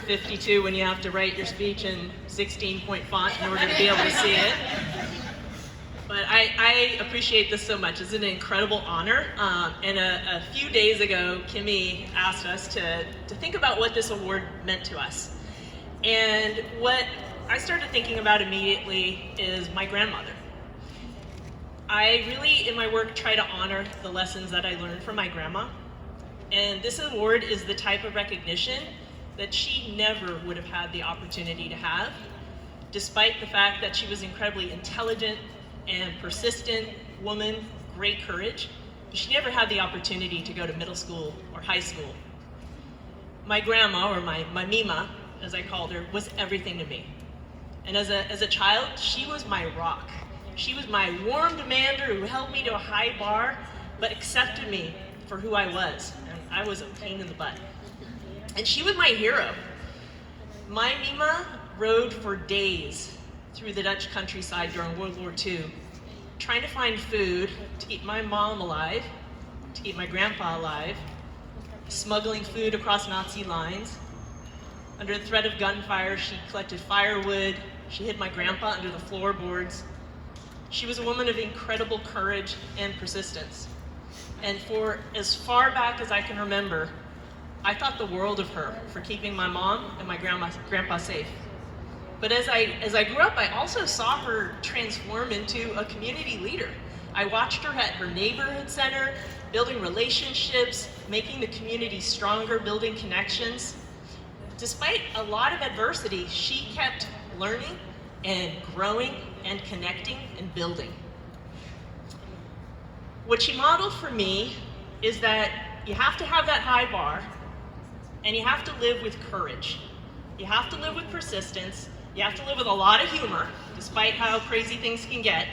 52 when you have to write your speech in 16-point font in order to be able to see it. But I appreciate this so much. It's an incredible honor. And a few days ago, Kimmy asked us to think about what this award meant to us. And what I started thinking about immediately is my grandmother. I really, in my work, try to honor the lessons that I learned from my grandma. And this award is the type of recognition that she never would have had the opportunity to have, despite the fact that she was incredibly intelligent and persistent woman, great courage. She never had the opportunity to go to middle school or high school. My grandma, or my Mima, as I called her, was everything to me. And as a child, she was my rock. She was my warm demander who held me to a high bar, but accepted me for who I was. And I was a pain in the butt. And she was my hero. My Mima rode for days through the Dutch countryside during World War II, trying to find food to keep my mom alive, to keep my grandpa alive, smuggling food across Nazi lines. Under the threat of gunfire, she collected firewood. She hid my grandpa under the floorboards. She was a woman of incredible courage and persistence. And for as far back as I can remember, I thought the world of her for keeping my mom and my grandpa safe. But as I grew up, I also saw her transform into a community leader. I watched her at her neighborhood center, building relationships, making the community stronger, building connections. Despite a lot of adversity, she kept learning and growing and connecting and building. What she modeled for me is that you have to have that high bar, and you have to live with courage. You have to live with persistence. You have to live with a lot of humor, despite how crazy things can get.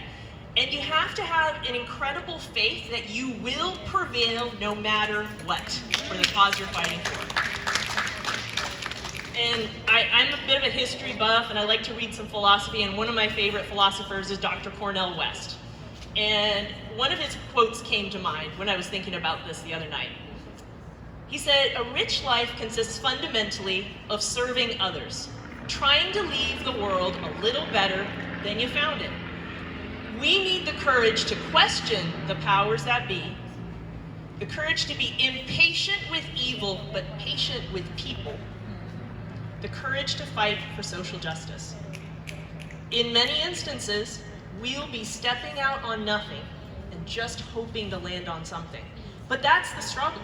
And you have to have an incredible faith that you will prevail no matter what for the cause you're fighting for. And I'm a bit of a history buff, and I like to read some philosophy, and one of my favorite philosophers is Dr. Cornel West. And one of his quotes came to mind when I was thinking about this the other night. He said, "A rich life consists fundamentally of serving others, trying to leave the world a little better than you found it. We need the courage to question the powers that be, the courage to be impatient with evil, but patient with people, the courage to fight for social justice. In many instances, we'll be stepping out on nothing and just hoping to land on something. But that's the struggle.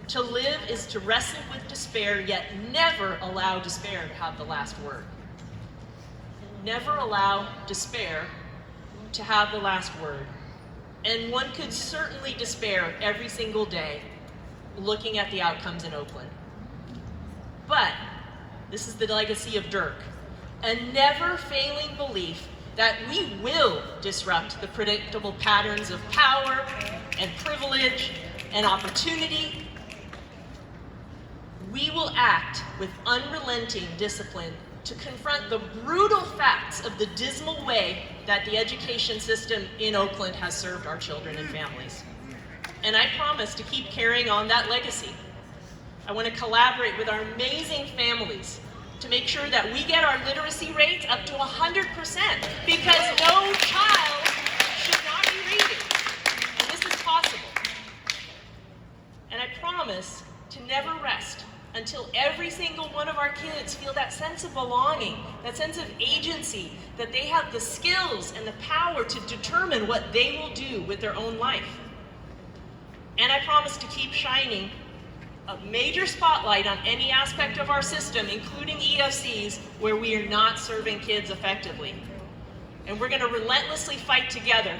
To live is to wrestle with despair, yet never allow despair to have the last word. Never allow despair to have the last word. And one could certainly despair every single day looking at the outcomes in Oakland. But this is the legacy of Dirk, a never-failing belief that we will disrupt the predictable patterns of power and privilege and opportunity. We will act with unrelenting discipline to confront the brutal facts of the dismal way that the education system in Oakland has served our children and families. And I promise to keep carrying on that legacy. I want to collaborate with our amazing families to make sure that we get our literacy rates up to 100%, because no child should not be reading. And this is possible. And I promise to never rest until every single one of our kids feel that sense of belonging, that sense of agency, that they have the skills and the power to determine what they will do with their own life. And I promise to keep shining a major spotlight on any aspect of our system, including EFCs, where we are not serving kids effectively. And we're going to relentlessly fight together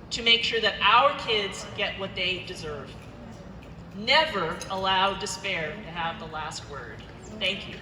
to make sure that our kids get what they deserve. Never allow despair to have the last word. Thank you.